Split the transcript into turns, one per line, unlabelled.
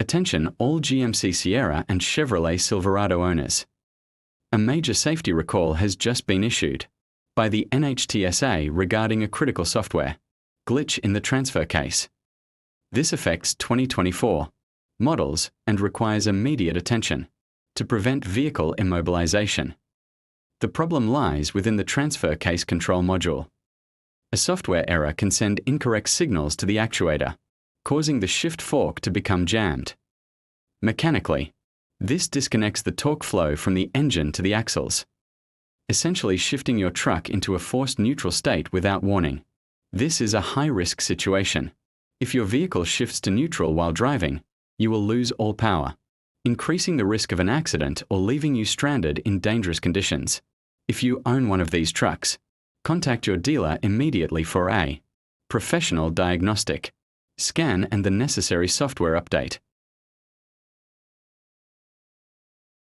Attention all GMC Sierra and Chevrolet Silverado owners. A major safety recall has just been issued by the NHTSA regarding a critical software glitch in the transfer case. This affects 2024 models and requires immediate attention to prevent vehicle immobilization. The problem lies within the transfer case control module. A software error can send incorrect signals to the actuator, causing the shift fork to become jammed. Mechanically, this disconnects the torque flow from the engine to the axles, essentially shifting your truck into a forced neutral state without warning. This is a high-risk situation. If your vehicle shifts to neutral while driving, you will lose all power, increasing the risk of an accident or leaving you stranded in dangerous conditions. If you own one of these trucks, contact your dealer immediately for a professional diagnostic, scan and the necessary software update.